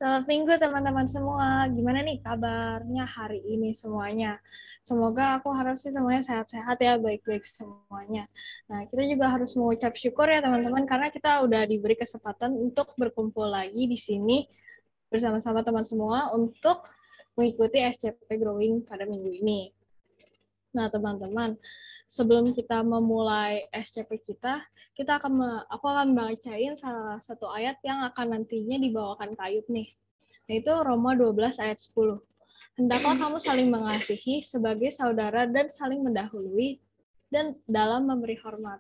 Selamat minggu teman-teman semua. Gimana nih kabarnya hari ini semuanya? Semoga aku harap sih semuanya sehat-sehat ya, baik-baik semuanya. Nah, kita juga harus mengucap syukur ya teman-teman karena kita udah diberi kesempatan untuk berkumpul lagi di sini bersama-sama teman semua untuk mengikuti SCP Growing pada minggu ini. Nah, teman-teman, sebelum kita memulai SCP kita aku akan bacain salah satu ayat yang akan nantinya dibawakan ke Ayub nih. Yaitu Roma 12 ayat 10. Hendaklah kamu saling mengasihi sebagai saudara dan saling mendahului dan dalam memberi hormat.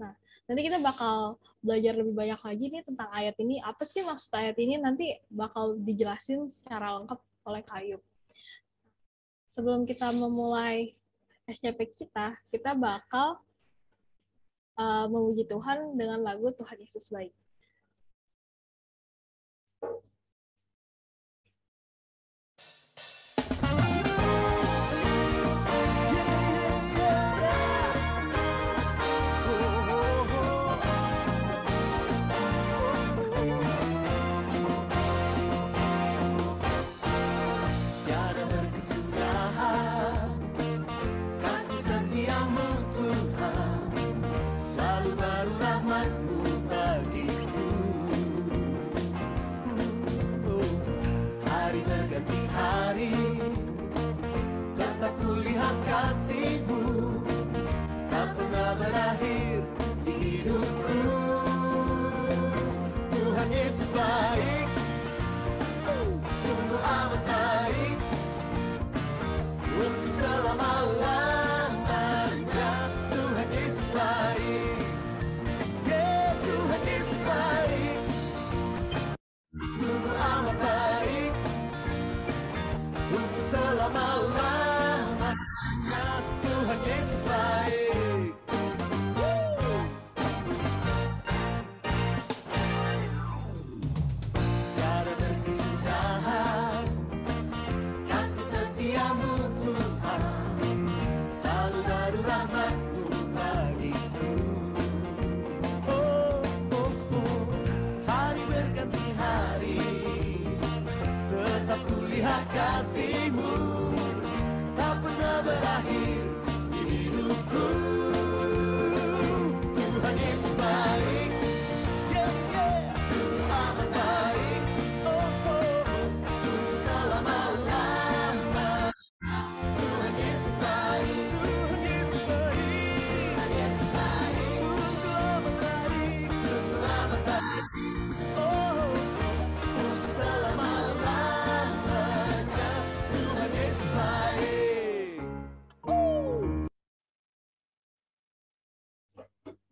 Nah, nanti kita bakal belajar lebih banyak lagi nih tentang ayat ini. Apa sih maksud ayat ini? Nanti bakal dijelasin secara lengkap oleh Ayub. Sebelum kita memulai SCP kita bakal memuji Tuhan dengan lagu Tuhan Yesus Baik.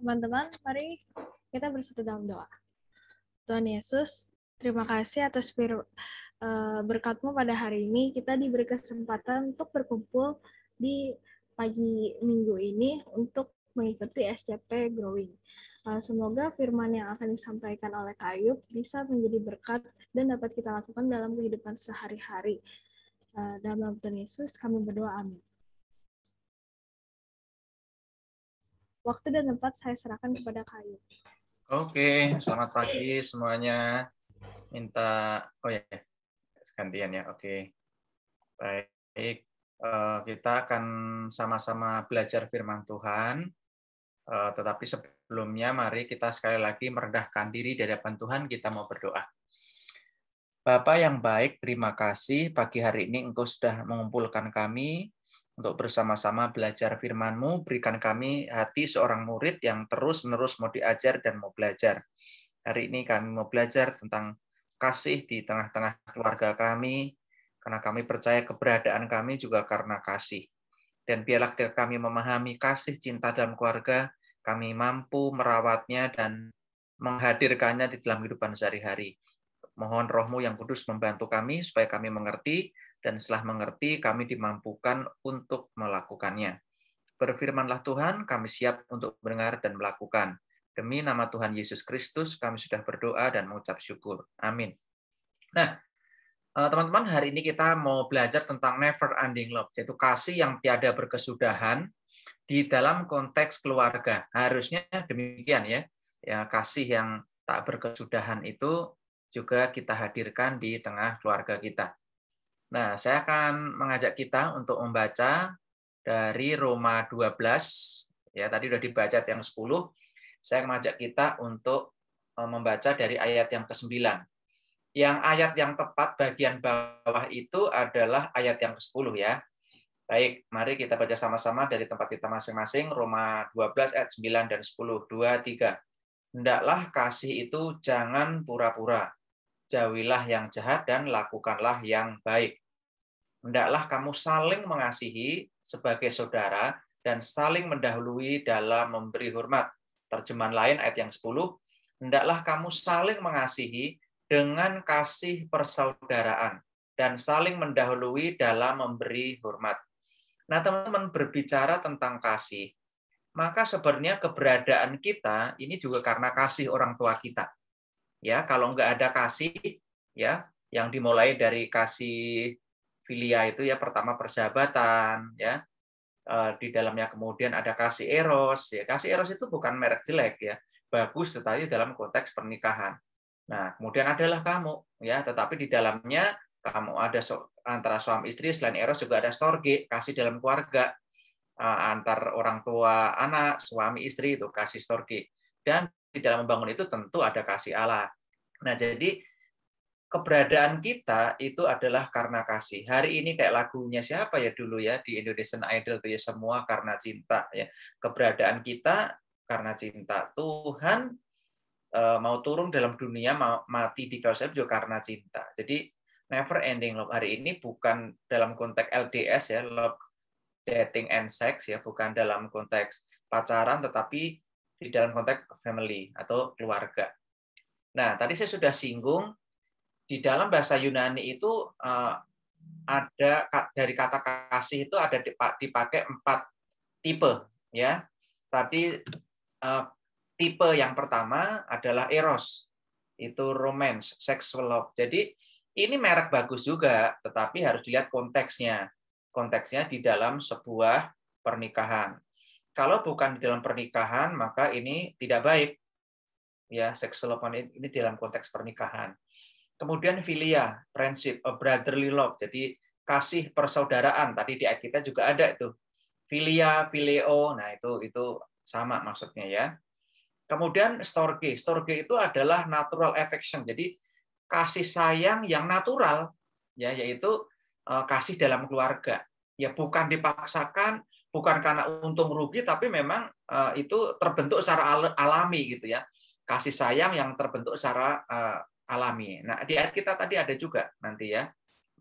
Teman-teman, mari kita bersatu dalam doa. Tuhan Yesus, terima kasih atas berkat-Mu pada hari ini. Kita diberi kesempatan untuk berkumpul di pagi minggu ini untuk mengikuti SCP Growing. Semoga firman yang akan disampaikan oleh Kak Ayub bisa menjadi berkat dan dapat kita lakukan dalam kehidupan sehari-hari. Dalam nama Tuhan Yesus, kami berdoa, amin. Waktu dan tempat saya serahkan kepada Kak Ayub. Oke, selamat pagi semuanya. Minta, gantian ya. Oke, baik. Kita akan sama-sama belajar firman Tuhan. Tetapi sebelumnya, mari kita sekali lagi merendahkan diri di hadapan Tuhan. Kita mau berdoa. Bapa yang baik, terima kasih pagi hari ini Engkau sudah mengumpulkan kami untuk bersama-sama belajar firman-Mu, berikan kami hati seorang murid yang terus-menerus mau diajar dan mau belajar. Hari ini kami mau belajar tentang kasih di tengah-tengah keluarga kami, karena kami percaya keberadaan kami juga karena kasih. Dan biarlah ketika kami memahami kasih cinta dalam keluarga, kami mampu merawatnya dan menghadirkannya di dalam kehidupan sehari-hari. Mohon Roh-Mu yang kudus membantu kami supaya kami mengerti, dan setelah mengerti, kami dimampukan untuk melakukannya. Berfirmanlah Tuhan, kami siap untuk mendengar dan melakukan. Demi nama Tuhan Yesus Kristus, kami sudah berdoa dan mengucap syukur. Amin. Nah, teman-teman, hari ini kita mau belajar tentang never ending love, yaitu kasih yang tiada berkesudahan di dalam konteks keluarga. Harusnya demikian ya. Ya, kasih yang tak berkesudahan itu juga kita hadirkan di tengah keluarga kita. Nah, saya akan mengajak kita untuk membaca dari Roma 12, ya tadi sudah dibaca yang 10. Saya mengajak kita untuk membaca dari ayat yang ke-9. Yang ayat yang tepat bagian bawah itu adalah ayat yang ke-10 ya. Baik, mari kita baca sama-sama dari tempat kita masing-masing, Roma 12 ayat 9 dan 10. 2, 3. Hendaklah kasih itu jangan pura-pura. Jauhilah yang jahat dan lakukanlah yang baik. Hendaklah kamu saling mengasihi sebagai saudara dan saling mendahului dalam memberi hormat. Terjemahan lain ayat yang 10. Hendaklah kamu saling mengasihi dengan kasih persaudaraan dan saling mendahului dalam memberi hormat. Nah, teman-teman, berbicara tentang kasih, maka sebenarnya keberadaan kita ini juga karena kasih orang tua kita. Ya, kalau nggak ada kasih, ya, yang dimulai dari kasih filia itu ya, pertama persahabatan, ya, di dalamnya kemudian ada kasih eros, ya. Kasih eros itu bukan merek jelek ya, bagus, tetapi dalam konteks pernikahan. Nah, kemudian adalah kamu, ya, tetapi di dalamnya kamu ada antara suami istri, selain eros juga ada storge, kasih dalam keluarga, antar orang tua anak, suami istri itu kasih storge. Dan di dalam membangun itu tentu ada kasih Allah. Nah, jadi keberadaan kita itu adalah karena kasih. Hari ini kayak lagunya siapa ya dulu ya di Indonesian Idol itu ya, semua karena cinta ya. Keberadaan kita karena cinta. Tuhan mau turun dalam dunia, mau mati di kayu salib juga karena cinta. Jadi never ending love hari ini bukan dalam konteks LDS ya, love, dating and sex ya, bukan dalam konteks pacaran, tetapi di dalam konteks family atau keluarga. Nah, tadi saya sudah singgung di dalam bahasa Yunani itu ada dari kata kasih itu ada dipakai 4 tipe ya. Tadi tipe yang pertama adalah eros, itu romance, sexual love. Jadi ini merek bagus juga, tetapi harus dilihat konteksnya. Konteksnya di dalam sebuah pernikahan. Kalau bukan di dalam pernikahan, maka ini tidak baik. Ya, sexual love ini dalam konteks pernikahan. Kemudian filia, friendship, brotherly love. Jadi kasih persaudaraan. Tadi di ayat kita juga ada itu. Filia, fileo. Nah, itu sama maksudnya ya. Kemudian storge. Storge itu adalah natural affection. Jadi kasih sayang yang natural, ya, yaitu kasih dalam keluarga. Ya, bukan dipaksakan, bukan karena untung rugi, tapi memang itu terbentuk secara alami gitu ya. Kasih sayang yang terbentuk secara alami. Nah, di ayat kita tadi ada juga nanti ya.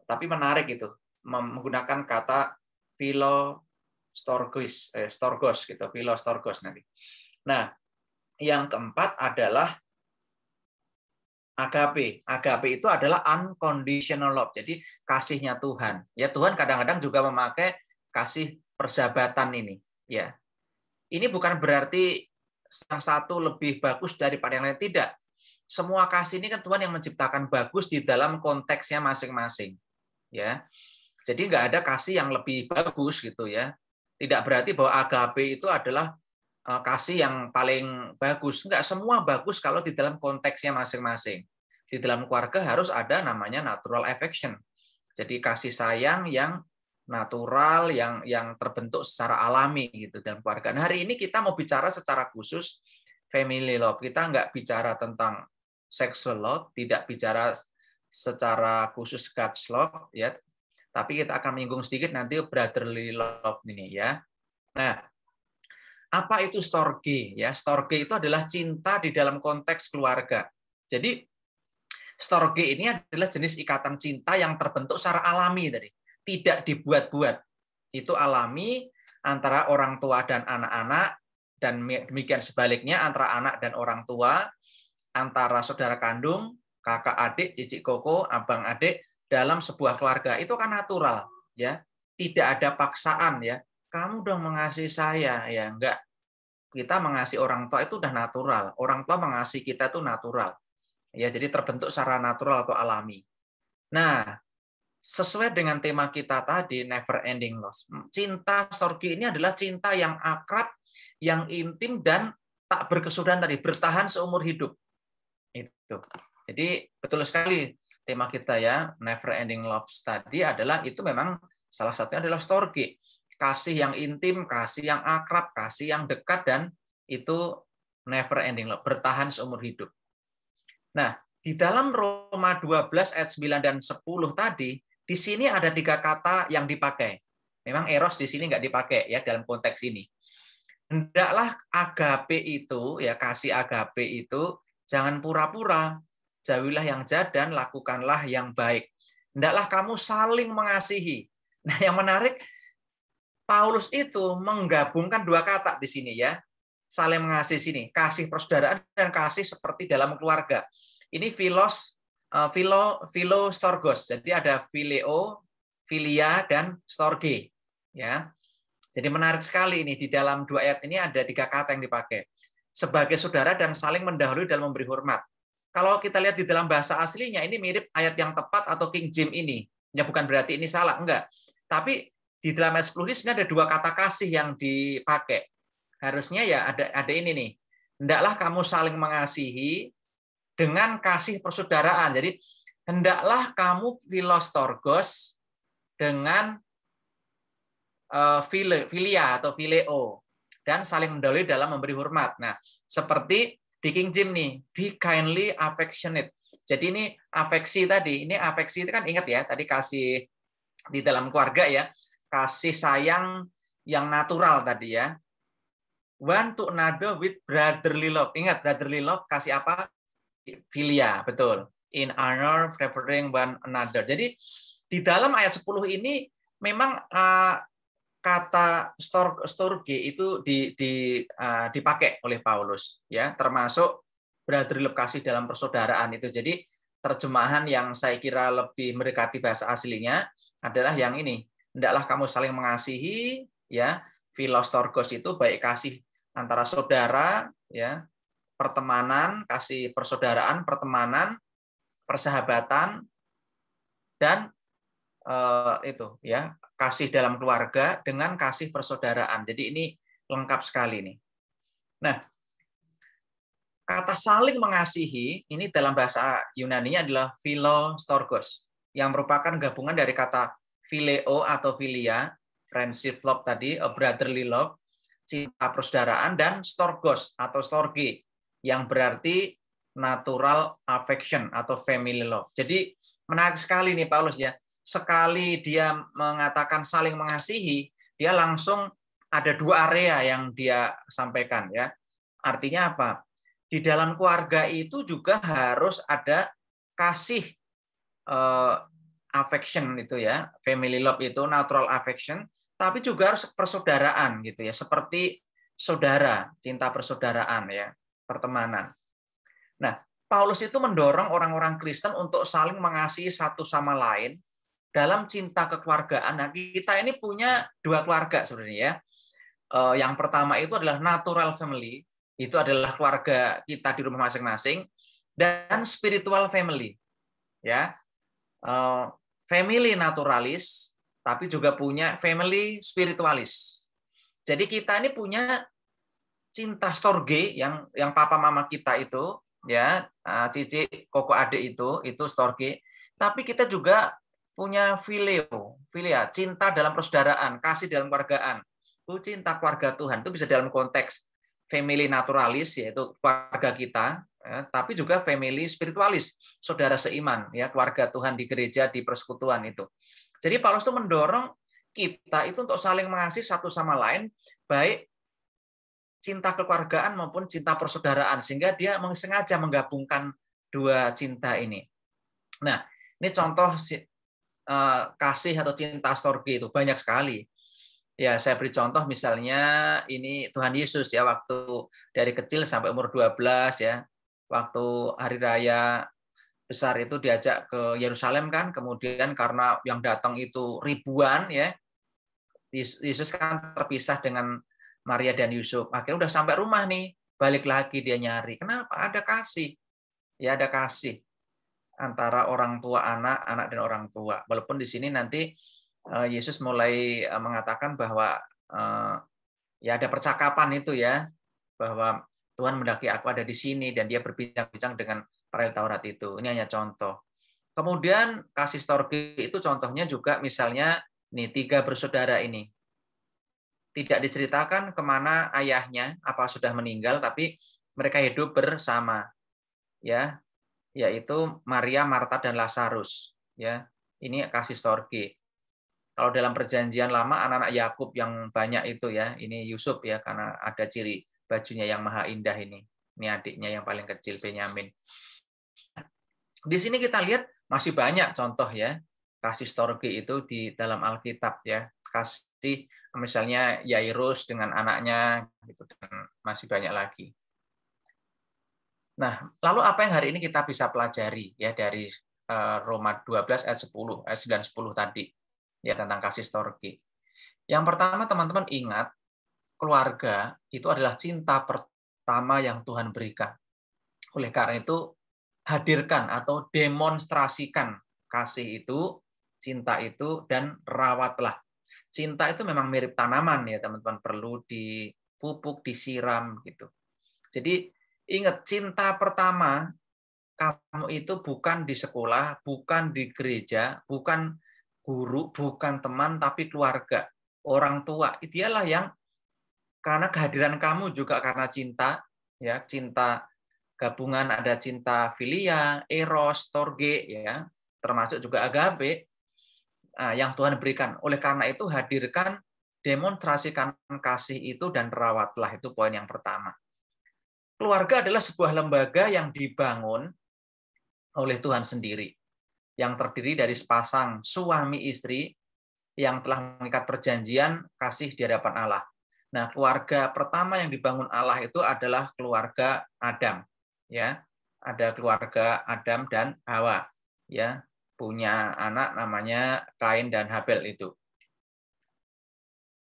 Tapi menarik itu menggunakan kata storgos gitu, storgos nanti. Nah, yang keempat adalah agape. Agape itu adalah unconditional love. Jadi kasihnya Tuhan. Ya, Tuhan kadang-kadang juga memakai kasih persahabatan ini, ya. Ini bukan berarti yang satu lebih bagus daripada yang lain, tidak. Semua kasih ini kan Tuhan yang menciptakan bagus di dalam konteksnya masing-masing, ya. Jadi nggak ada kasih yang lebih bagus gitu ya. Tidak berarti bahwa agape itu adalah kasih yang paling bagus. Enggak, semua bagus kalau di dalam konteksnya masing-masing. Di dalam keluarga harus ada namanya natural affection. Jadi kasih sayang yang natural, yang terbentuk secara alami gitu dalam keluarga. Nah, hari ini kita mau bicara secara khusus family love. Kita nggak bicara tentang sexual love, tidak bicara secara khusus God's love, ya. Tapi kita akan menyinggung sedikit nanti brotherly love ini ya. Nah, apa itu storge? Ya, storge itu adalah cinta di dalam konteks keluarga. Jadi storge ini adalah jenis ikatan cinta yang terbentuk secara alami tadi, tidak dibuat-buat. Itu alami antara orang tua dan anak-anak, dan demikian sebaliknya antara anak dan orang tua, antara saudara kandung, kakak adik, cicik koko, abang adik dalam sebuah keluarga. Itu kan natural, ya. Tidak ada paksaan ya. Kamu dong mengasihi saya, ya enggak. Kita mengasihi orang tua itu udah natural. Orang tua mengasihi kita itu natural. Ya, jadi terbentuk secara natural atau alami. Nah, sesuai dengan tema kita tadi, never ending love. Cinta storge ini adalah cinta yang akrab, yang intim dan tak berkesudahan tadi, bertahan seumur hidup. Itu. Jadi betul sekali tema kita ya, never ending love tadi adalah itu memang salah satunya adalah storge. Kasih yang intim, kasih yang akrab, kasih yang dekat, dan itu never ending love, bertahan seumur hidup. Nah, di dalam Roma 12 ayat 9 dan 10 tadi, di sini ada 3 kata yang dipakai. Memang eros di sini nggak dipakai ya dalam konteks ini. Hendaklah agape itu, ya kasih agape itu, jangan pura-pura, jauhilah yang jahat dan lakukanlah yang baik. Hendaklah kamu saling mengasihi. Nah, yang menarik, Paulus itu menggabungkan 2 kata di sini ya. Saling mengasihi sini, kasih persaudaraan dan kasih seperti dalam keluarga. Ini storgos. Jadi ada phileo, philia, dan storge. Ya. Jadi menarik sekali ini di dalam 2 ayat ini ada 3 kata yang dipakai. Sebagai saudara dan saling mendahului dalam memberi hormat. Kalau kita lihat di dalam bahasa aslinya ini mirip ayat yang tepat atau King James ini. Ya bukan berarti ini salah, enggak. Tapi di dalam ayat 10 ini sebenarnya ada 2 kata kasih yang dipakai. Harusnya ya ada ini nih. Hendaklah kamu saling mengasihi dengan kasih persaudaraan. Jadi hendaklah kamu philostorgos dengan philia atau phileo, dan saling mendahului dalam memberi hormat. Nah, seperti di King James nih, be kindly affectionate. Jadi ini afeksi tadi, ini afeksi itu kan ingat ya, tadi kasih di dalam keluarga ya, kasih sayang yang natural tadi ya. One to another with brotherly love. Ingat brotherly love kasih apa? Philia, betul. In honor, favoring one another. Jadi di dalam ayat 10 ini memang kata storge itu dipakai oleh Paulus ya, termasuk brotherly love, kasih dalam persaudaraan itu. Jadi terjemahan yang saya kira lebih mendekati bahasa aslinya adalah yang ini, hendaklah kamu saling mengasihi ya. Philostorgos itu baik kasih antara saudara ya, pertemanan, kasih persaudaraan, pertemanan, persahabatan, dan itu ya, kasih dalam keluarga dengan kasih persaudaraan. Jadi ini lengkap sekali nih. Nah, kata saling mengasihi ini dalam bahasa Yunani-nya adalah philostorgos, yang merupakan gabungan dari kata phileo atau philia, friendship love tadi, brotherly love, cinta persaudaraan, dan storgos atau storge, yang berarti natural affection atau family love. Jadi menarik sekali nih Paulus ya. Sekali dia mengatakan saling mengasihi, dia langsung ada 2 area yang dia sampaikan ya. Artinya apa? Di dalam keluarga itu juga harus ada kasih affection itu ya, family love itu natural affection, tapi juga harus persaudaraan gitu ya, seperti saudara, cinta persaudaraan ya, pertemanan. Nah, Paulus itu mendorong orang-orang Kristen untuk saling mengasihi satu sama lain dalam cinta kekeluargaan. Nah, kita ini punya 2 keluarga sebenarnya ya. Yang pertama itu adalah natural family, itu adalah keluarga kita di rumah masing-masing, dan spiritual family. Ya. Family naturalis, tapi juga punya family spiritualis. Jadi kita ini punya cinta storge yang papa mama kita itu ya, cici, koko, adik itu storge, tapi kita juga punya phileo, philia, cinta dalam persaudaraan, kasih dalam keluargaan. Itu cinta keluarga Tuhan. Itu bisa dalam konteks family naturalis, yaitu keluarga kita, ya, tapi juga family spiritualis, saudara seiman, ya, keluarga Tuhan di gereja, di persekutuan itu. Jadi Paulus itu mendorong kita itu untuk saling mengasihi satu sama lain, baik cinta kekeluargaan maupun cinta persaudaraan, sehingga dia sengaja menggabungkan 2 cinta ini. Nah, ini contoh kasih atau cinta storge itu banyak sekali. Ya, saya beri contoh misalnya ini Tuhan Yesus ya, waktu dari kecil sampai umur 12 ya. Waktu hari raya besar itu diajak ke Yerusalem kan, kemudian karena yang datang itu ribuan ya. Yesus kan terpisah dengan Maria dan Yusuf. Akhirnya udah sampai rumah nih, balik lagi dia nyari. Kenapa? Ada kasih. Ya, ada kasih antara orang tua anak, anak dan orang tua. Walaupun di sini nanti Yesus mulai mengatakan bahwa ya ada percakapan itu ya, bahwa Tuhan mendaki aku ada di sini, dan dia berbincang-bincang dengan para ahli Taurat itu. Ini hanya contoh. Kemudian kasih storge itu contohnya juga misalnya nih 3 bersaudara ini. Tidak diceritakan kemana ayahnya, apa sudah meninggal, tapi mereka hidup bersama, ya, yaitu Maria, Marta, dan Lazarus. Ya, ini kasih storge. Kalau dalam perjanjian lama anak-anak Yakub yang banyak itu ya, ini Yusuf ya karena ada ciri bajunya yang maha indah ini. Ini adiknya yang paling kecil Benyamin. Di sini kita lihat masih banyak contoh ya kasih storge itu di dalam Alkitab ya. Kasih misalnya Yairus dengan anaknya gitu, dan masih banyak lagi. Nah, lalu apa yang hari ini kita bisa pelajari ya dari Roma 12 ayat 10 ayat 9 10 tadi ya tentang kasih storge. Yang pertama teman-teman ingat keluarga itu adalah cinta pertama yang Tuhan berikan. Oleh karena itu hadirkan atau demonstrasikan kasih itu, cinta itu, dan rawatlah. Cinta itu memang mirip tanaman ya teman-teman, perlu dipupuk, disiram gitu. Jadi ingat cinta pertama kamu itu bukan di sekolah, bukan di gereja, bukan guru, bukan teman, tapi keluarga, orang tua. Dialah yang karena kehadiran kamu juga karena cinta, ya cinta gabungan ada cinta filia, eros, storge, ya termasuk juga agape yang Tuhan berikan. Oleh karena itu hadirkan, demonstrasikan kasih itu dan rawatlah, itu poin yang pertama. Keluarga adalah sebuah lembaga yang dibangun oleh Tuhan sendiri, yang terdiri dari sepasang suami istri yang telah mengikat perjanjian kasih di hadapan Allah. Nah, keluarga pertama yang dibangun Allah itu adalah keluarga Adam, ya. Ada keluarga Adam dan Hawa, ya. Punya anak namanya Kain dan Habel itu.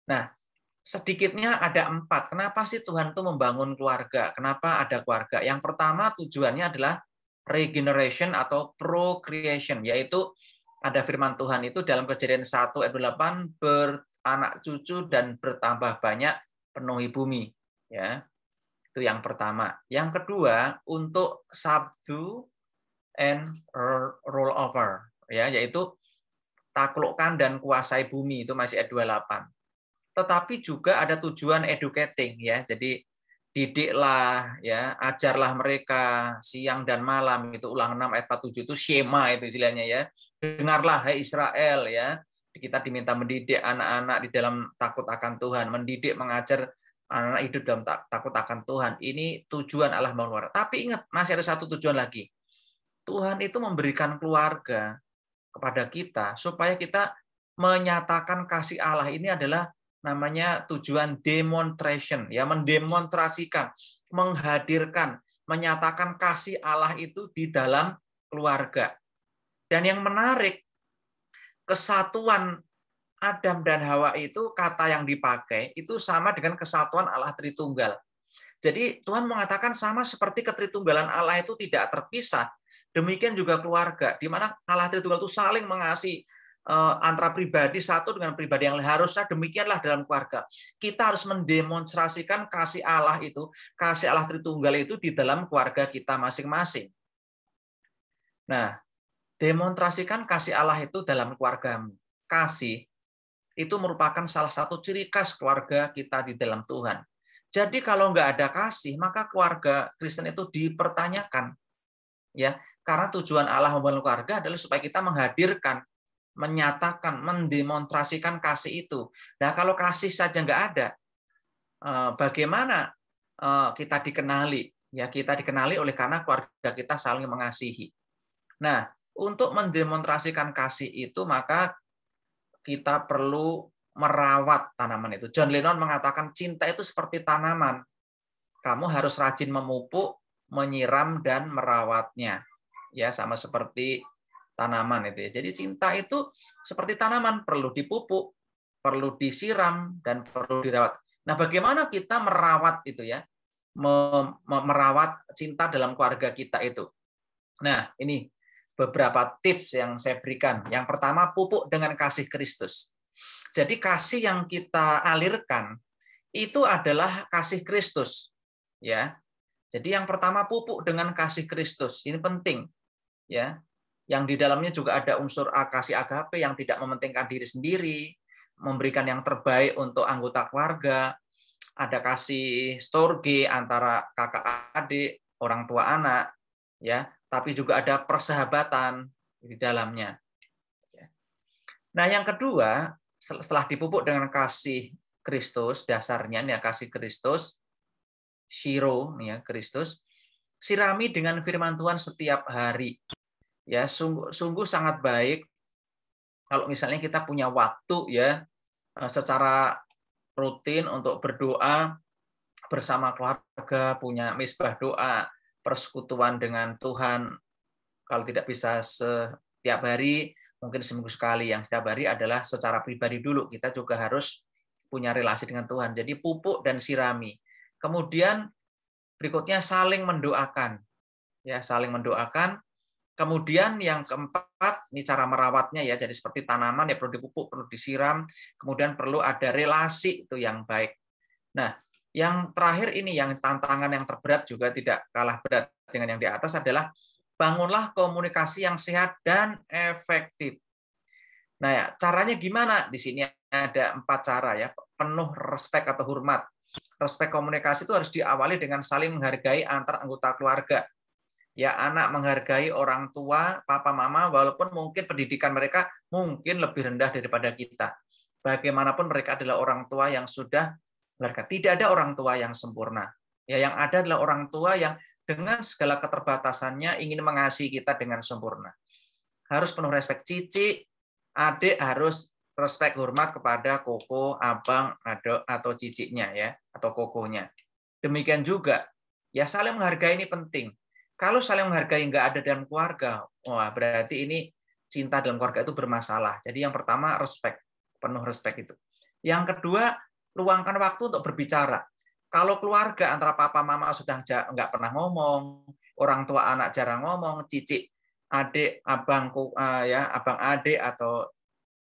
Nah, sedikitnya ada 4. Kenapa sih Tuhan itu membangun keluarga? Kenapa ada keluarga? Yang pertama tujuannya adalah regeneration atau procreation, yaitu ada firman Tuhan itu dalam Kejadian 1 ayat 8, beranak cucu dan bertambah banyak, penuhi bumi. Ya, itu yang pertama. Yang kedua, untuk subdue and rule over, ya, yaitu taklukkan dan kuasai bumi, itu masih ayat 28. Tetapi juga ada tujuan educating, ya. Jadi didiklah, ya, ajarlah mereka siang dan malam, itu Ulangan 6 ayat 47 itu Shema itu istilahnya ya. Dengarlah hai Israel, ya. Kita diminta mendidik anak-anak di dalam takut akan Tuhan, mendidik, mengajar anak-anak hidup dalam takut akan Tuhan. Ini tujuan Allah membangun keluarga. Tapi ingat, masih ada satu tujuan lagi. Tuhan itu memberikan keluarga kepada kita supaya kita menyatakan kasih Allah. Ini adalah namanya tujuan demonstration, ya, mendemonstrasikan, menghadirkan, menyatakan kasih Allah itu di dalam keluarga. Dan yang menarik, kesatuan Adam dan Hawa itu kata yang dipakai itu sama dengan kesatuan Allah Tritunggal. Jadi Tuhan mengatakan sama seperti ketritunggalan Allah itu tidak terpisah, demikian juga keluarga, di mana Allah Tritunggal itu saling mengasihi antara pribadi satu dengan pribadi yang lain. Harusnya demikianlah dalam keluarga. Kita harus mendemonstrasikan kasih Allah itu, kasih Allah Tritunggal itu di dalam keluarga kita masing-masing. Nah, demonstrasikan kasih Allah itu dalam keluargamu. Kasih itu merupakan salah satu ciri khas keluarga kita di dalam Tuhan. Jadi kalau nggak ada kasih, maka keluarga Kristen itu dipertanyakan. Ya, karena tujuan Allah membangun keluarga adalah supaya kita menghadirkan, menyatakan, mendemonstrasikan kasih itu. Nah, kalau kasih saja nggak ada, bagaimana kita dikenali? Ya, kita dikenali oleh karena keluarga kita saling mengasihi. Nah, untuk mendemonstrasikan kasih itu, maka kita perlu merawat tanaman itu. John Lennon mengatakan cinta itu seperti tanaman. Kamu harus rajin memupuk, menyiram, dan merawatnya. Ya, sama seperti tanaman itu ya. Jadi cinta itu seperti tanaman, perlu dipupuk, perlu disiram, dan perlu dirawat. Nah, bagaimana kita merawat itu ya? Merawat cinta dalam keluarga kita itu. Nah, ini beberapa tips yang saya berikan. Yang pertama, pupuk dengan kasih Kristus. Jadi kasih yang kita alirkan itu adalah kasih Kristus, ya. Jadi yang pertama pupuk dengan kasih Kristus. Ini penting, ya. Yang di dalamnya juga ada unsur kasih agape yang tidak mementingkan diri sendiri, memberikan yang terbaik untuk anggota keluarga, ada kasih storge antara kakak adik, orang tua anak, ya, tapi juga ada persahabatan di dalamnya. Nah, yang kedua, setelah dipupuk dengan kasih Kristus, dasarnya ya kasih Kristus, shiro ya Kristus, sirami dengan firman Tuhan setiap hari. Ya, sungguh sangat baik kalau misalnya kita punya waktu ya secara rutin untuk berdoa bersama keluarga, punya misbah doa, persekutuan dengan Tuhan. Kalau tidak bisa setiap hari, mungkin seminggu sekali. Yang setiap hari adalah secara pribadi dulu. Kita juga harus punya relasi dengan Tuhan. Jadi pupuk dan sirami. Kemudian berikutnya saling mendoakan. Ya, saling mendoakan. Kemudian yang keempat, ini cara merawatnya ya, jadi seperti tanaman ya perlu dipupuk, perlu disiram, kemudian perlu ada relasi itu yang baik. Nah, yang terakhir ini yang tantangan yang terberat juga tidak kalah berat dengan yang di atas adalah bangunlah komunikasi yang sehat dan efektif. Nah, ya, caranya gimana? Di sini ada 4 cara ya, penuh respek atau hormat. Respek komunikasi itu harus diawali dengan saling menghargai antar anggota keluarga. Ya, anak menghargai orang tua, papa mama, walaupun mungkin pendidikan mereka mungkin lebih rendah daripada kita. Bagaimanapun mereka adalah orang tua yang sudah mereka tidak ada orang tua yang sempurna. Ya, yang ada adalah orang tua yang dengan segala keterbatasannya ingin mengasihi kita dengan sempurna. Harus penuh respek. Cici, adik harus respek hormat kepada koko, abang, adok atau ciciknya ya, atau kokonya. Demikian juga ya saling menghargai ini penting. Kalau saling menghargai nggak ada dalam keluarga, wah berarti ini cinta dalam keluarga itu bermasalah. Jadi yang pertama respect, penuh respect itu. Yang kedua, luangkan waktu untuk berbicara. Kalau keluarga antara papa mama sudah nggak pernah ngomong, orang tua anak jarang ngomong, cicik adik abang ya abang adik atau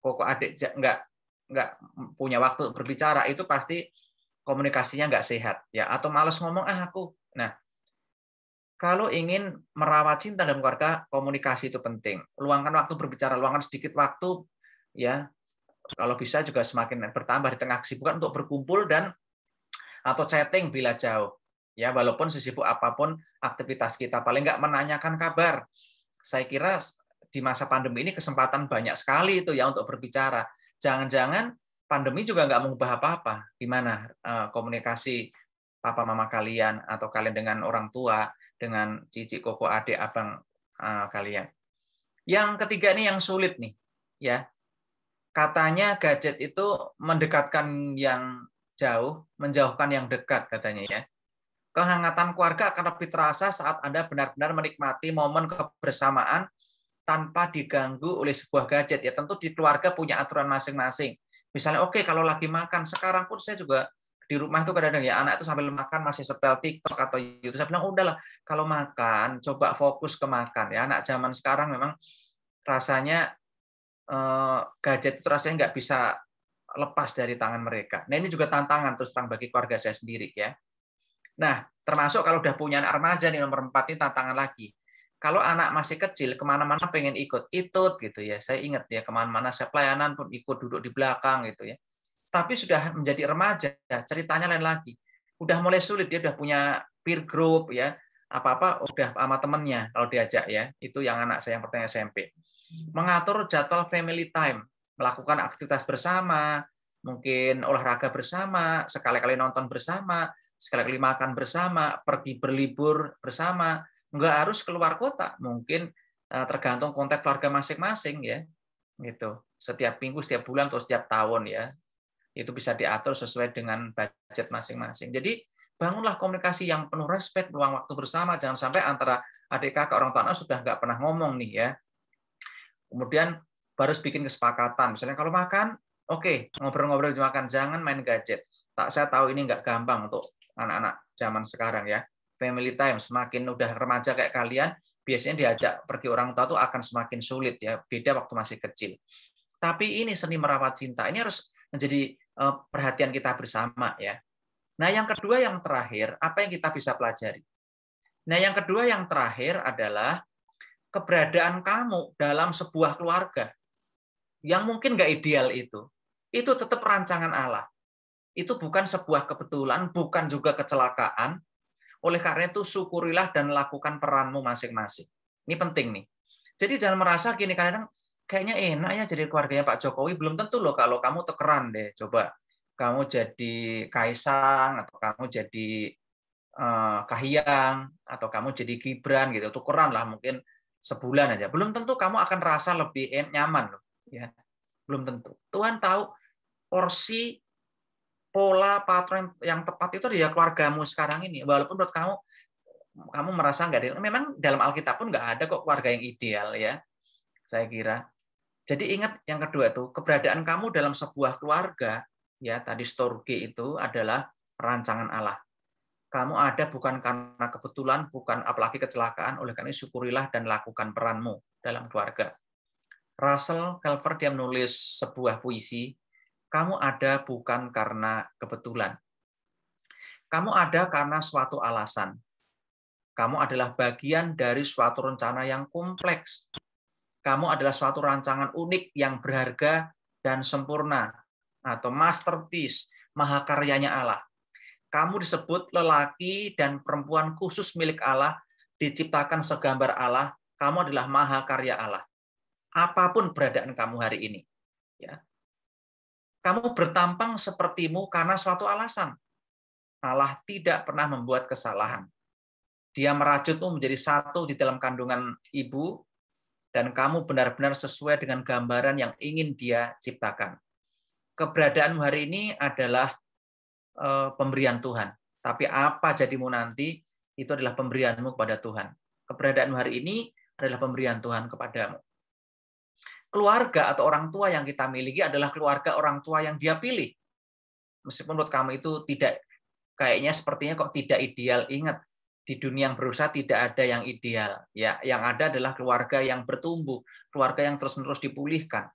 koko adik nggak punya waktu berbicara, itu pasti komunikasinya nggak sehat ya, atau malas ngomong aku. Nah, kalau ingin merawat cinta dalam keluarga, komunikasi itu penting. Luangkan waktu berbicara, luangkan sedikit waktu, ya. Kalau bisa juga semakin bertambah di tengah kesibukan untuk berkumpul dan atau chatting bila jauh. Ya, walaupun sesibuk apapun aktivitas kita, paling nggak menanyakan kabar. Saya kira di masa pandemi ini kesempatan banyak sekali itu ya untuk berbicara. Jangan-jangan pandemi juga nggak mengubah apa-apa. Gimana komunikasi papa mama kalian atau kalian dengan orang tua, dengan cici koko adik abang kalian. Yang ketiga ini yang sulit nih, ya. Katanya gadget itu mendekatkan yang jauh, menjauhkan yang dekat katanya ya. Kehangatan keluarga akan lebih terasa saat Anda benar-benar menikmati momen kebersamaan tanpa diganggu oleh sebuah gadget. Ya tentu di keluarga punya aturan masing-masing. Misalnya oke, kalau lagi makan, sekarang pun saya juga di rumah itu kadang-kadang ya anak itu sambil makan masih setel TikTok atau YouTube. Saya bilang udahlah, kalau makan coba fokus ke makan ya. Anak zaman sekarang memang rasanya gadget itu rasanya nggak bisa lepas dari tangan mereka. Nah ini juga tantangan terus terang bagi keluarga saya sendiri ya. Nah termasuk kalau udah punya anak remaja nih nomor 4 ini tantangan lagi. Kalau anak masih kecil kemana-mana pengen ikut gitu ya. Saya ingat ya kemana-mana saya pelayanan pun ikut duduk di belakang gitu ya. Tapi sudah menjadi remaja, ceritanya lain lagi. Udah mulai sulit, dia udah punya peer group ya, apa-apa udah sama temennya kalau diajak ya. Itu yang anak saya yang pertama SMP. Mengatur jadwal family time, melakukan aktivitas bersama, mungkin olahraga bersama, sekali-kali nonton bersama, sekali-kali makan bersama, pergi berlibur bersama, nggak harus keluar kota, mungkin tergantung konteks keluarga masing-masing ya, gitu. Setiap minggu, setiap bulan, atau setiap tahun ya. Itu bisa diatur sesuai dengan budget masing-masing. Jadi bangunlah komunikasi yang penuh respek, luang waktu bersama, jangan sampai antara adik kakak orang tua anak sudah nggak pernah ngomong nih ya. Kemudian baru bikin kesepakatan, misalnya kalau makan, oke, ngobrol-ngobrol di makan, jangan main gadget. Saya tahu ini nggak gampang untuk anak-anak zaman sekarang ya. Family time, semakin udah remaja kayak kalian, biasanya diajak pergi orang tua tuh akan semakin sulit ya, beda waktu masih kecil. Tapi ini seni merawat cinta, ini harus menjadi perhatian kita bersama ya. Nah, yang kedua yang terakhir, apa yang kita bisa pelajari? Nah, yang kedua, yang terakhir adalah keberadaan kamu dalam sebuah keluarga yang mungkin nggak ideal itu tetap rancangan Allah. Itu bukan sebuah kebetulan, bukan juga kecelakaan. Oleh karena itu, syukurilah dan lakukan peranmu masing-masing. Ini penting nih. Jadi jangan merasa gini, kadang kayaknya enak ya jadi keluarganya Pak Jokowi. Belum tentu loh kalau kamu tukeran deh. Coba kamu jadi Kaisang, atau kamu jadi Kahiyang, atau kamu jadi Gibran gitu, tukeran lah mungkin sebulan aja. Belum tentu kamu akan rasa lebih nyaman loh, ya. Belum tentu. Tuhan tahu porsi pola patron yang tepat itu dia keluargamu sekarang ini. Walaupun menurut kamu merasa nggak ideal. Memang dalam Alkitab pun nggak ada kok keluarga yang ideal, ya. Saya kira. Jadi ingat yang kedua tuh, keberadaan kamu dalam sebuah keluarga, ya tadi storge itu adalah rancangan Allah. Kamu ada bukan karena kebetulan, bukan apalagi kecelakaan, oleh karena itu syukurilah dan lakukan peranmu dalam keluarga. Russell Calver dia menulis sebuah puisi, kamu ada bukan karena kebetulan. Kamu ada karena suatu alasan. Kamu adalah bagian dari suatu rencana yang kompleks. Kamu adalah suatu rancangan unik yang berharga dan sempurna, atau masterpiece, mahakaryanya Allah. Kamu disebut lelaki dan perempuan khusus milik Allah, diciptakan segambar Allah. Kamu adalah mahakarya Allah. Apapun keberadaan kamu hari ini, ya, kamu bertampang sepertimu karena suatu alasan. Allah tidak pernah membuat kesalahan. Dia merajutmu menjadi satu di dalam kandungan ibu, dan kamu benar-benar sesuai dengan gambaran yang ingin Dia ciptakan. Keberadaanmu hari ini adalah pemberian Tuhan. Tapi apa jadimu nanti, itu adalah pemberianmu kepada Tuhan. Keberadaanmu hari ini adalah pemberian Tuhan kepadamu. Keluarga atau orang tua yang kita miliki adalah keluarga orang tua yang Dia pilih. Meskipun menurut kamu itu tidak, kayaknya sepertinya kok tidak ideal. Ingat, di dunia yang berusaha tidak ada yang ideal. Ya, yang ada adalah keluarga yang bertumbuh, keluarga yang terus-menerus dipulihkan.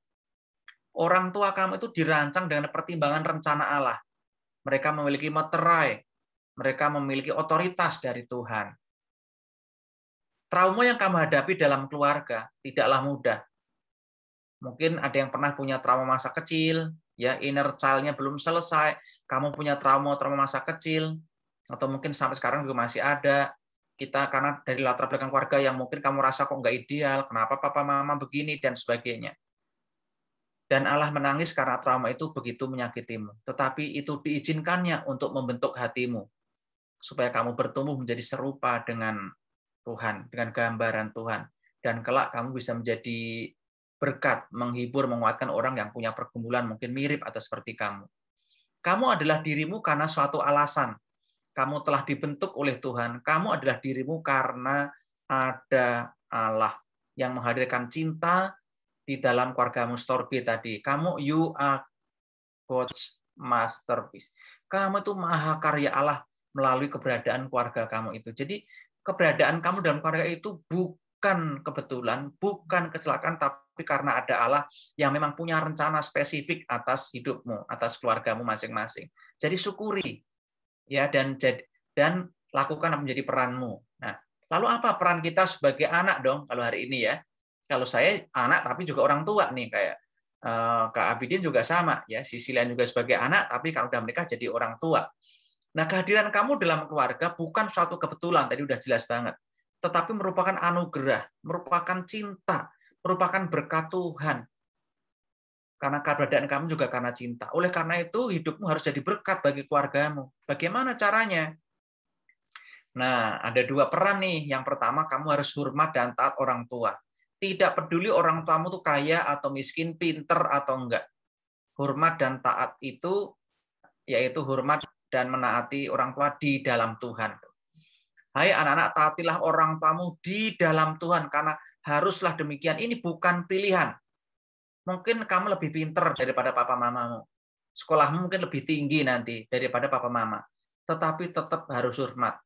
Orang tua kamu itu dirancang dengan pertimbangan rencana Allah. Mereka memiliki materai, mereka memiliki otoritas dari Tuhan. Trauma yang kamu hadapi dalam keluarga tidaklah mudah. Mungkin ada yang pernah punya trauma masa kecil, ya inner child-nya belum selesai, kamu punya trauma masa kecil, atau mungkin sampai sekarang juga masih ada. Kita karena dari latar belakang keluarga yang mungkin kamu rasa kok nggak ideal, kenapa papa mama begini, dan sebagainya. Dan Allah menangis karena trauma itu begitu menyakitimu. Tetapi itu diizinkannya untuk membentuk hatimu, supaya kamu bertumbuh menjadi serupa dengan Tuhan, dengan gambaran Tuhan. Dan kelak kamu bisa menjadi berkat, menghibur, menguatkan orang yang punya pergumulan mungkin mirip atau seperti kamu. Kamu adalah dirimu karena suatu alasan. Kamu telah dibentuk oleh Tuhan. Kamu adalah dirimu karena ada Allah yang menghadirkan cinta di dalam keluargamu storge tadi. You are God's masterpiece. Kamu itu mahakarya Allah melalui keberadaan keluarga kamu itu. Jadi keberadaan kamu dalam keluarga itu bukan kebetulan, bukan kecelakaan, tapi karena ada Allah yang memang punya rencana spesifik atas hidupmu, atas keluargamu masing-masing. Jadi syukuri, ya, dan lakukan menjadi peranmu. Nah, lalu apa peran kita sebagai anak dong kalau hari ini, ya? Kalau saya anak tapi juga orang tua nih, kayak Kak Abidin juga sama, ya, Sisilian juga sebagai anak tapi kalau udah menikah jadi orang tua. Nah, kehadiran kamu dalam keluarga bukan suatu kebetulan, tadi udah jelas banget, tetapi merupakan anugerah, merupakan cinta, merupakan berkat Tuhan. Karena keberadaan kamu juga karena cinta. Oleh karena itu, hidupmu harus jadi berkat bagi keluargamu. Bagaimana caranya? Nah, ada dua peran nih. Yang pertama, kamu harus hormat dan taat orang tua. Tidak peduli orang tuamu tuh kaya atau miskin, pinter atau enggak. Hormat dan taat itu yaitu hormat dan menaati orang tua di dalam Tuhan. Hai anak-anak, taatilah orang tuamu di dalam Tuhan, karena haruslah demikian. Ini bukan pilihan. Mungkin kamu lebih pinter daripada papa mamamu. Sekolahmu mungkin lebih tinggi nanti daripada papa mama. Tetapi tetap harus hormat.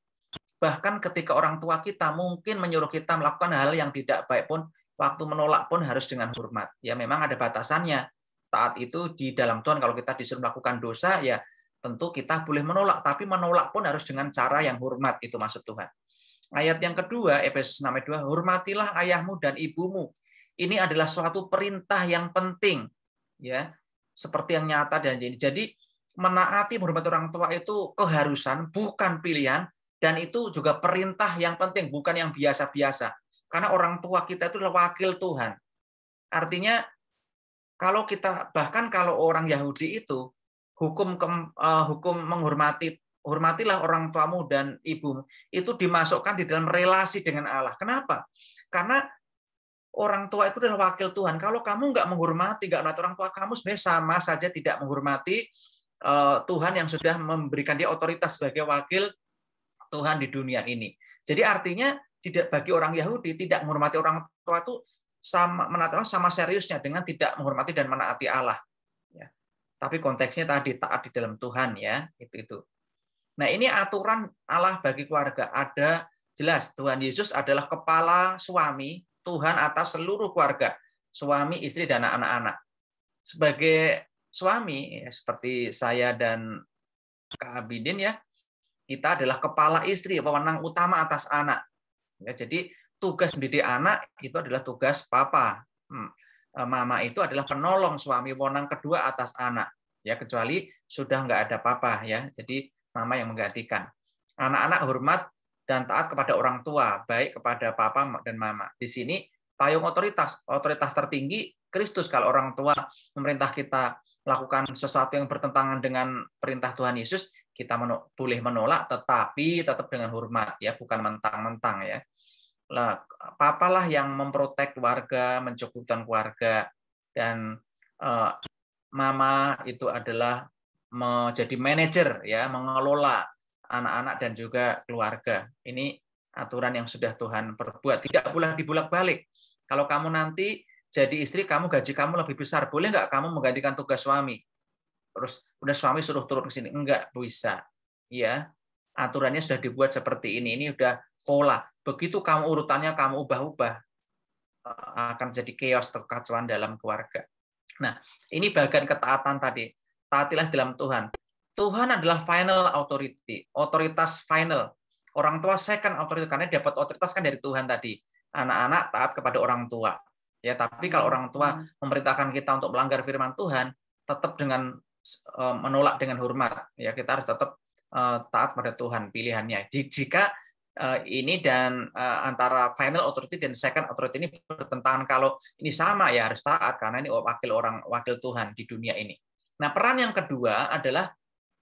Bahkan ketika orang tua kita mungkin menyuruh kita melakukan hal yang tidak baik pun, waktu menolak pun harus dengan hormat. Ya memang ada batasannya. Taat itu di dalam Tuhan, kalau kita disuruh melakukan dosa, ya tentu kita boleh menolak. Tapi menolak pun harus dengan cara yang hormat, itu maksud Tuhan. Ayat yang kedua, Efesus 6 ayat 2, hormatilah ayahmu dan ibumu. Ini adalah suatu perintah yang penting, ya, seperti yang nyata dan jadi. Jadi menaati, menghormati orang tua itu keharusan, bukan pilihan, dan itu juga perintah yang penting, bukan yang biasa-biasa. Karena orang tua kita itu adalah wakil Tuhan. Artinya kalau kita, bahkan kalau orang Yahudi itu hukum hormatilah orang tuamu dan ibumu, itu dimasukkan di dalam relasi dengan Allah. Kenapa? Karena orang tua itu adalah wakil Tuhan. Kalau kamu nggak menghormati, nggak menghormati orang tua kamu, sebenarnya sama saja tidak menghormati Tuhan yang sudah memberikan dia otoritas sebagai wakil Tuhan di dunia ini. Jadi artinya tidak, bagi orang Yahudi tidak menghormati orang tua itu sama seriusnya dengan tidak menghormati dan menaati Allah. Ya. Tapi konteksnya tadi taat di dalam Tuhan, ya, itu. Nah, ini aturan Allah bagi keluarga. Ada jelas Tuhan Yesus adalah kepala suami, Tuhan atas seluruh keluarga, suami, istri, dan anak-anak. Sebagai suami, ya, seperti saya dan Kak Abidin, ya, kita adalah kepala istri, pemenang utama atas anak. Ya, jadi tugas mendidik anak itu adalah tugas papa. Mama itu adalah penolong suami, pemenang kedua atas anak. Ya, kecuali sudah nggak ada papa, ya. Jadi mama yang menggantikan. Anak-anak hormat dan taat kepada orang tua, baik kepada papa dan mama. Di sini payung otoritas tertinggi Kristus. Kalau orang tua memerintah kita melakukan sesuatu yang bertentangan dengan perintah Tuhan Yesus, kita boleh menolak, tetapi tetap dengan hormat, ya, bukan mentang-mentang, ya. Lah, papalah yang memprotek keluarga, mencukupkan keluarga, dan mama itu adalah menjadi manajer, ya, mengelola anak-anak dan juga keluarga. Ini aturan yang sudah Tuhan perbuat, tidak boleh dibulak-balik. Kalau kamu nanti jadi istri, gaji kamu lebih besar, boleh nggak kamu menggantikan tugas suami? Terus udah suami suruh turun ke sini, enggak bisa, ya. Aturannya sudah dibuat seperti ini udah pola. Begitu kamu urutannya kamu ubah-ubah, akan jadi chaos, kekacauan dalam keluarga. Nah, ini bagian ketaatan tadi. Taatilah dalam Tuhan. Tuhan adalah final authority, otoritas final. Orang tua second authority, karena dapat otoritas kan dari Tuhan tadi. Anak-anak taat kepada orang tua. Ya, tapi kalau orang tua memerintahkan kita untuk melanggar firman Tuhan, tetap dengan menolak dengan hormat. Ya, kita harus tetap taat pada Tuhan pilihannya. Jika ini dan antara final authority dan second authority ini bertentangan, kalau ini sama, ya harus taat karena ini wakil Tuhan di dunia ini. Nah, peran yang kedua adalah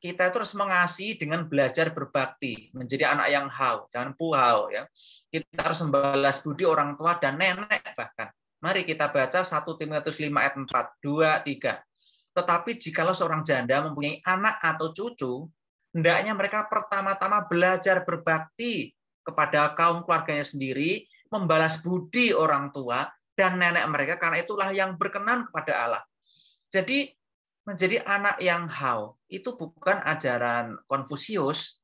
kita itu harus mengasihi dengan belajar berbakti, menjadi anak yang hau, jangan puhau, ya. Kita harus membalas budi orang tua dan nenek bahkan. Mari kita baca 1 Timotius 5 ayat 4, 2, 3. Tetapi jikalau seorang janda mempunyai anak atau cucu, hendaknya mereka pertama-tama belajar berbakti kepada kaum keluarganya sendiri, membalas budi orang tua dan nenek mereka, karena itulah yang berkenan kepada Allah. Jadi menjadi anak yang hau itu bukan ajaran Konfusius,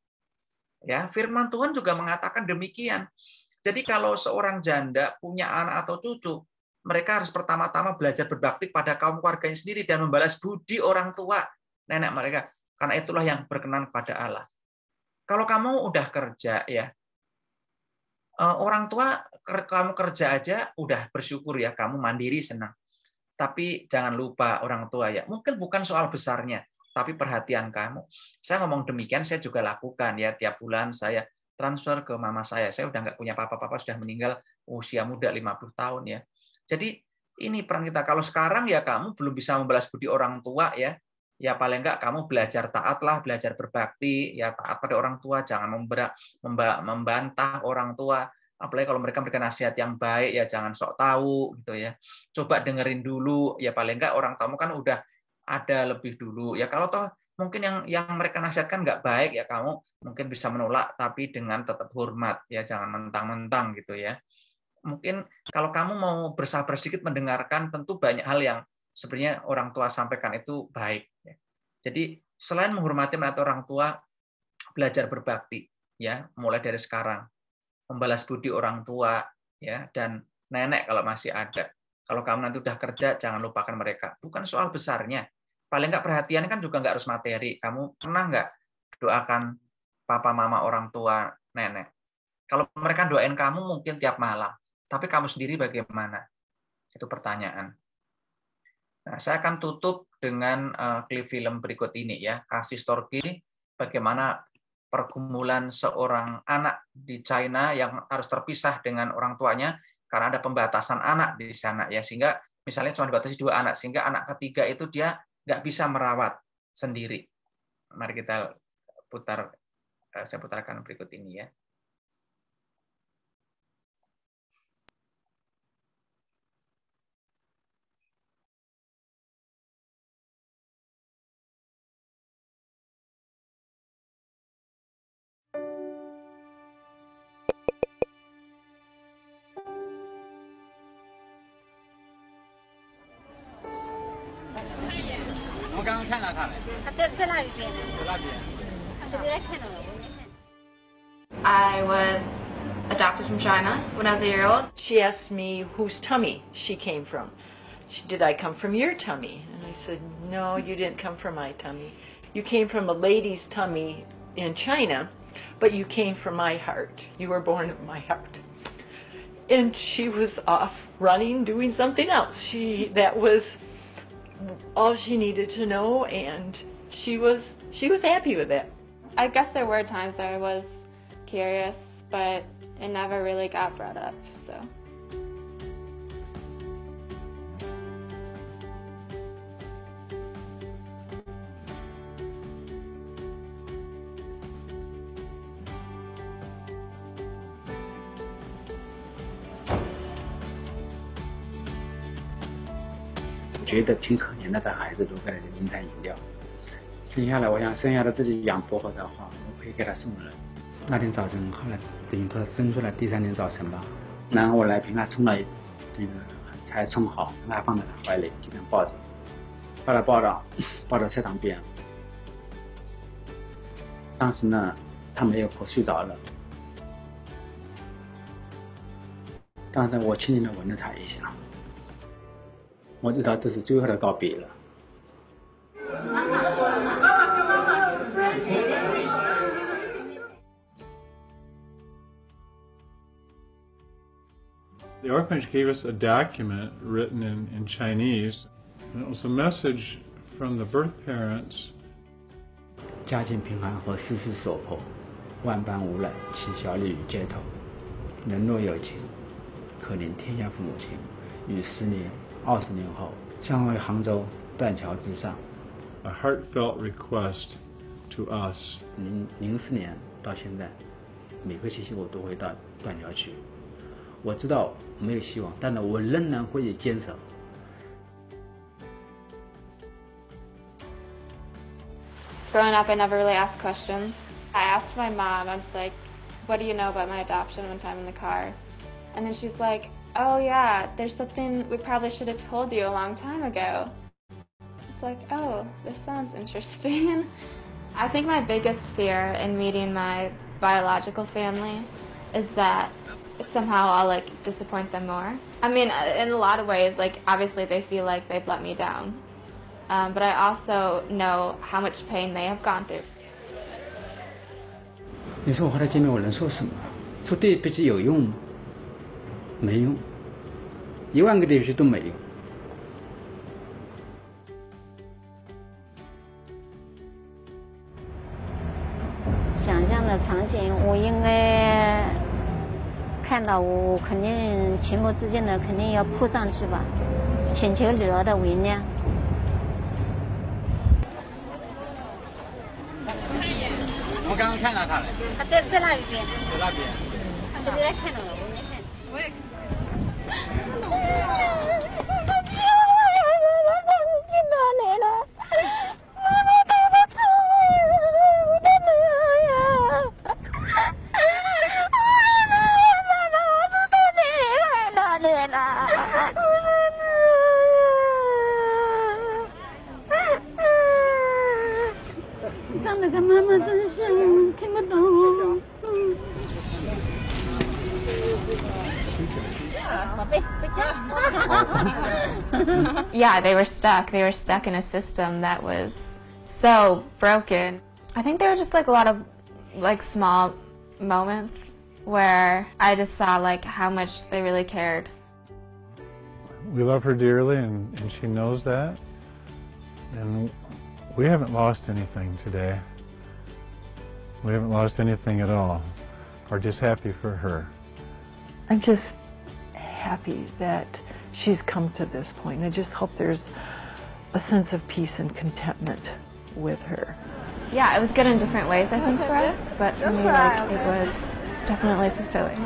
ya. Firman Tuhan juga mengatakan demikian. Jadi kalau seorang janda punya anak atau cucu, mereka harus pertama-tama belajar berbakti pada kaum keluarganya sendiri dan membalas budi orang tua, nenek mereka, karena itulah yang berkenan pada Allah. Kalau kamu udah kerja, ya, orang tua kamu kerja aja udah bersyukur, ya, kamu mandiri, senang. Tapi jangan lupa orang tua, ya. Mungkin bukan soal besarnya, tapi perhatian kamu. Saya ngomong demikian, saya juga lakukan, ya. Tiap bulan saya transfer ke mama saya. Saya udah nggak punya papa sudah meninggal usia muda 50 tahun, ya. Jadi ini peran kita. Kalau sekarang, ya, kamu belum bisa membalas budi orang tua, ya. Ya paling enggak kamu belajar taatlah, belajar berbakti, ya, taat pada orang tua, jangan membantah orang tua. Apalagi kalau mereka memberikan nasihat yang baik, ya jangan sok tahu, gitu, ya. Coba dengerin dulu, ya paling enggak orang tamu kan udah ada lebih dulu. Ya kalau toh mungkin yang mereka nasihatkan nggak baik, ya kamu mungkin bisa menolak, tapi dengan tetap hormat, ya jangan mentang-mentang, gitu, ya. Mungkin kalau kamu mau bersabar sedikit mendengarkan, tentu banyak hal yang sebenarnya orang tua sampaikan itu baik. Jadi selain menghormati orang tua, belajar berbakti, ya, mulai dari sekarang. Membalas budi orang tua, ya, dan nenek kalau masih ada. Kalau kamu nanti udah kerja, jangan lupakan mereka. Bukan soal besarnya. Paling nggak perhatian kan juga nggak harus materi. Kamu pernah nggak doakan papa, mama, orang tua, nenek? Kalau mereka doain kamu mungkin tiap malam, tapi kamu sendiri bagaimana? Itu pertanyaan. Nah, saya akan tutup dengan klip film berikut ini ya, Kasih Storge, bagaimana pergumulan seorang anak di China yang harus terpisah dengan orang tuanya karena ada pembatasan anak di sana ya, sehingga misalnya cuma dibatasi 2 anak, sehingga anak ketiga itu dia nggak bisa merawat sendiri. Mari kita putar, saya putarkan berikut ini ya. I was adopted from China when I was a year-old. She asked me whose tummy she came from. Did I come from your tummy? And I said, no, you didn't come from my tummy. You came from a lady's tummy in China, but you came from my heart. You were born of my heart. And she was off running, doing something else. That was all she needed to know, and she was happy with that. I guess there were times that I was curious, but it never really got brought up, so. 觉得挺可怜的，这孩子都给他淋餐饮料，生下来我想生下来自己养不好的话，我可以给他送人。那天早晨，后来等于他生出来第3天早晨吧，然后我来陪他冲了那个才冲好，把他放在他怀里，就这样抱着，把他抱到菜塘边。当时呢，他没有哭，睡着了。当时我轻轻地吻了他一下，我知道这是最后的告别了。The orphanage gave us a document written in Chinese, and it was a message from the birth parents. 家境贫寒和世事所迫，万般无奈，乞小吏于街头。人若有情，可怜天下父母亲。于10年、20年后，相会杭州断桥之上。A heartfelt request to us. 04年到现在，每个星期我都会到断桥去。我知道没有希望，但是我仍然会坚守。Growing up, I never really asked questions. I asked my mom, I was like, what do you know about my adoption one time in the car? And then she's like, oh yeah, there's something we probably should have told you a long time ago. It's like, oh, this sounds interesting. I think my biggest fear in meeting my biological family is that somehow I'll like disappoint them more. I mean, in a lot of ways, like obviously they feel like they've let me down. But I also know how much pain they have gone through. 你说我和他见面，我能说什么？说对彼此有用吗？没用，10000个对不起都没用。想象的场景，我应该看到，我肯定情不自禁的肯定要扑上去吧，请求女儿的原谅。我刚刚看到他了。他在那边。在那边。他是不是也看到了？我没看。我也看到了。进哪来了？妈妈对不起我的女儿呀！妈妈，我知道你在哪里了。长得跟妈妈真像，听不懂。Yeah, they were stuck. They were stuck in a system that was so broken. I think there were just like a lot of like small moments where I just saw like how much they really cared. We love her dearly, and she knows that. And we haven't lost anything today. We haven't lost anything at all. We're just happy for her. I'm just happy that she's come to this point. I just hope there's a sense of peace and contentment with her. Yeah, it was good in different ways, I think, for us, but for me, like, it was definitely fulfilling.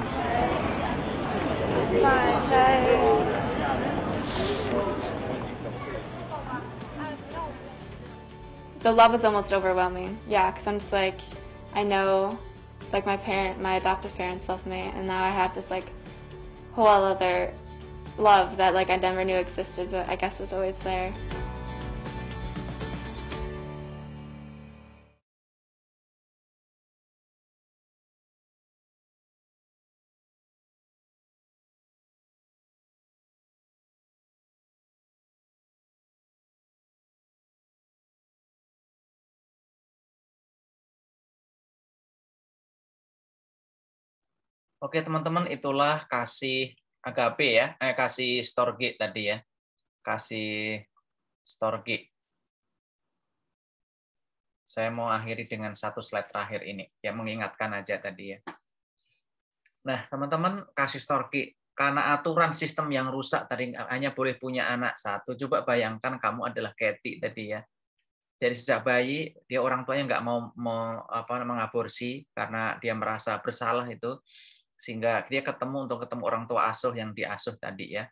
The love is almost overwhelming, yeah, because I'm just like, I know, like, my adoptive parents love me, and now I have this, like, whole other love that, like, I never knew existed, but I guess was always there. Oke teman-teman, itulah kasih agape ya, kasih storge tadi ya, kasih storge. Saya mau akhiri dengan satu slide terakhir ini, ya mengingatkan aja tadi ya. Nah teman-teman, kasih storge, karena aturan sistem yang rusak tadi hanya boleh punya anak satu. Coba bayangkan kamu adalah Kathy tadi ya. Dari sejak bayi dia orang tuanya nggak mau mengaborsi karena dia merasa bersalah itu, sehingga dia ketemu orang tua asuh yang diasuh tadi ya.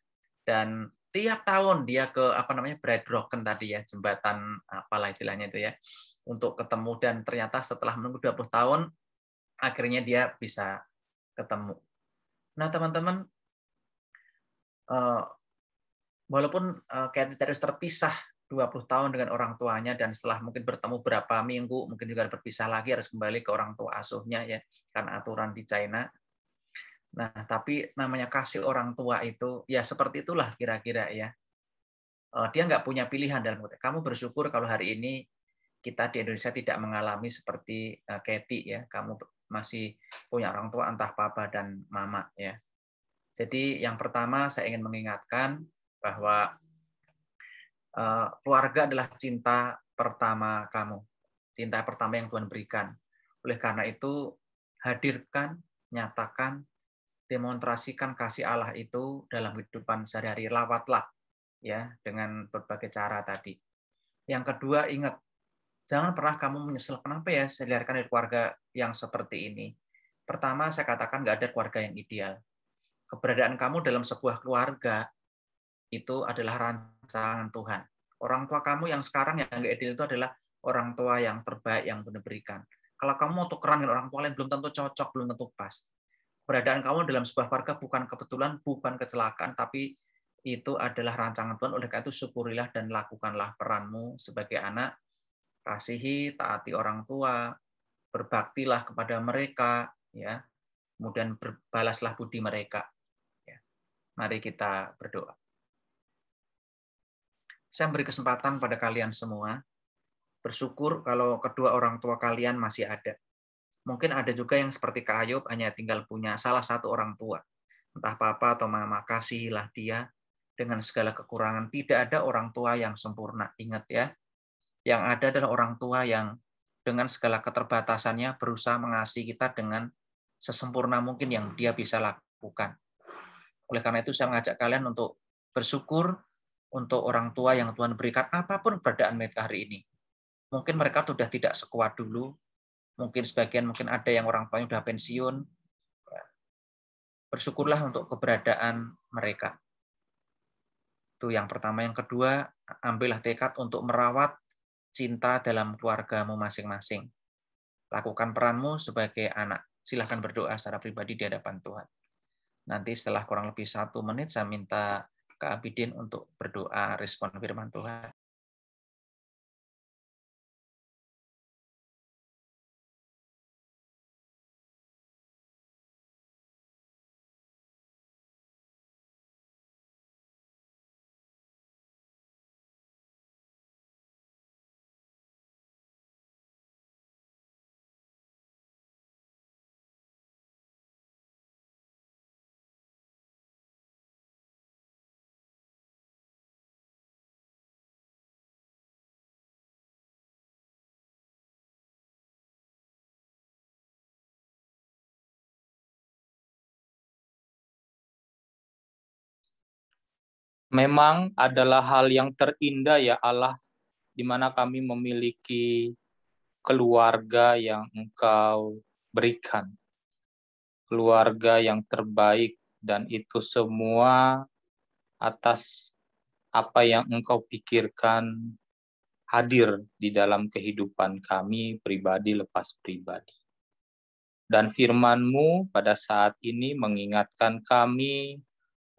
Dan tiap tahun dia ke bride broken tadi ya, jembatan apalah istilahnya itu ya, untuk ketemu, dan ternyata setelah menunggu 20 tahun akhirnya dia bisa ketemu. Nah teman-teman, walaupun Kathy terus terpisah 20 tahun dengan orang tuanya, dan setelah mungkin bertemu berapa minggu, mungkin juga berpisah lagi, harus kembali ke orang tua asuhnya ya, karena aturan di China. Nah, tapi namanya kasih orang tua itu, ya seperti itulah kira-kira ya. Dia nggak punya pilihan dalam konteks. Kamu bersyukur kalau hari ini kita di Indonesia tidak mengalami seperti Kathy ya. Kamu masih punya orang tua, entah papa dan mama ya. Jadi yang pertama saya ingin mengingatkan bahwa keluarga adalah cinta pertama kamu, cinta pertama yang Tuhan berikan. Oleh karena itu, hadirkan, nyatakan, demonstrasikan kasih Allah itu dalam kehidupan sehari-hari. Lawatlah ya dengan berbagai cara tadi. Yang kedua, ingat, jangan pernah kamu menyesal kenapa ya saya dilahirkan dari keluarga yang seperti ini. Pertama, saya katakan nggak ada keluarga yang ideal. Keberadaan kamu dalam sebuah keluarga itu adalah rancangan Tuhan. Orang tua kamu yang sekarang yang nggak ideal itu adalah orang tua yang terbaik yang Tuhan berikan. Kalau kamu mau tukeran dengan orang tua lain, belum tentu cocok, belum tentu pas. Keberadaan kamu dalam sebuah keluarga bukan kebetulan, bukan kecelakaan, tapi itu adalah rancangan Tuhan. Oleh karena itu syukurilah dan lakukanlah peranmu sebagai anak. Kasihi, taati orang tua, berbaktilah kepada mereka, ya. Kemudian berbalaslah budi mereka. Ya. Mari kita berdoa. Saya beri kesempatan pada kalian semua, bersyukur kalau kedua orang tua kalian masih ada. Mungkin ada juga yang seperti Kak Ayub, hanya tinggal punya salah satu orang tua. Entah papa atau mama, kasihilah dia dengan segala kekurangan. Tidak ada orang tua yang sempurna. Ingat ya, yang ada adalah orang tua yang dengan segala keterbatasannya berusaha mengasihi kita dengan sesempurna mungkin yang dia bisa lakukan. Oleh karena itu saya mengajak kalian untuk bersyukur untuk orang tua yang Tuhan berikan apapun keberadaan mereka hari ini. Mungkin mereka sudah tidak sekuat dulu, mungkin sebagian mungkin ada yang orang tuanya sudah pensiun. Bersyukurlah untuk keberadaan mereka. Itu yang pertama. Yang kedua, ambillah tekad untuk merawat cinta dalam keluargamu masing-masing. Lakukan peranmu sebagai anak. Silahkan berdoa secara pribadi di hadapan Tuhan. Nanti setelah kurang lebih 1 menit, saya minta Kak Abidin untuk berdoa respon firman Tuhan. Memang adalah hal yang terindah ya Allah, di mana kami memiliki keluarga yang Engkau berikan. Keluarga yang terbaik, dan itu semua atas apa yang Engkau pikirkan hadir di dalam kehidupan kami pribadi lepas pribadi. Dan firman-Mu pada saat ini mengingatkan kami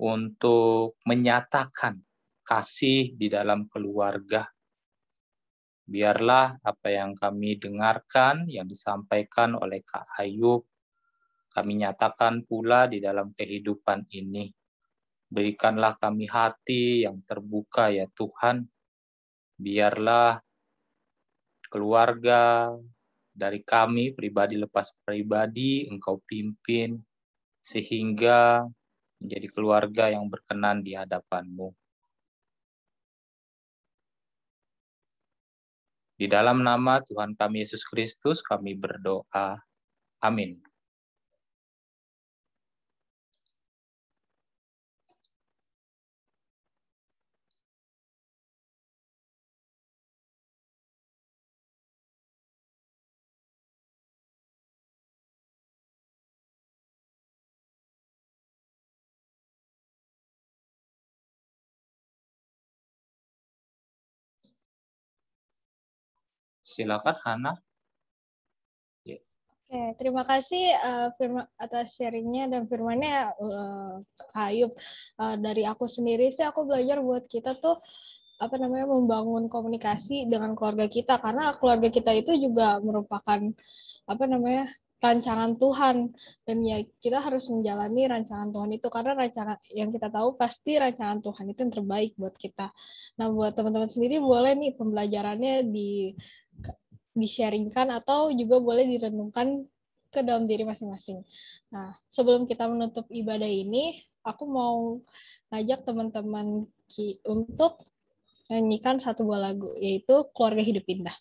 untuk menyatakan kasih di dalam keluarga. Biarlah apa yang kami dengarkan, yang disampaikan oleh Kak Ayub, kami nyatakan pula di dalam kehidupan ini. Berikanlah kami hati yang terbuka ya Tuhan. Biarlah keluarga dari kami pribadi lepas pribadi Engkau pimpin, sehingga menjadi keluarga yang berkenan di hadapan-Mu. Di dalam nama Tuhan kami Yesus Kristus kami berdoa. Amin. Silakan Hana. Oke, terima kasih atas sharingnya dan firmannya Kak Ayub. Dari aku sendiri sih aku belajar buat kita tuh membangun komunikasi dengan keluarga kita, karena keluarga kita itu juga merupakan rancangan Tuhan, dan ya kita harus menjalani rancangan Tuhan itu, karena rancangan yang kita tahu pasti rancangan Tuhan itu yang terbaik buat kita. Nah, buat teman-teman sendiri boleh nih pembelajarannya di-sharingkan atau juga boleh direnungkan ke dalam diri masing-masing. Nah, sebelum kita menutup ibadah ini, aku mau ngajak teman-teman untuk nyanyikan satu buah lagu, yaitu Keluarga Hidup Indah.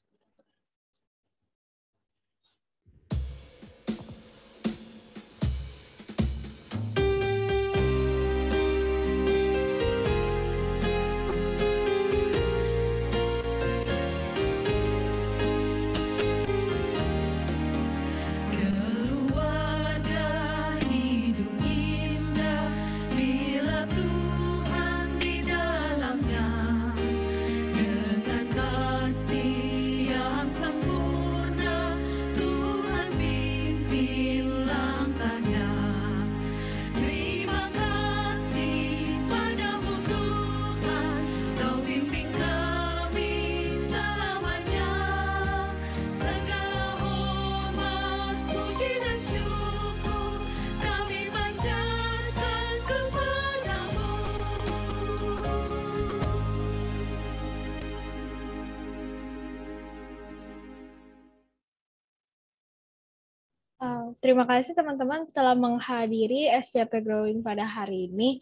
Terima kasih teman-teman telah menghadiri SCP Growing pada hari ini.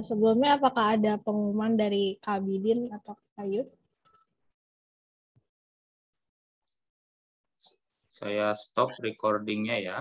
Sebelumnya apakah ada pengumuman dari Kak Bidin atau Kak Ayub? Saya stop recordingnya ya.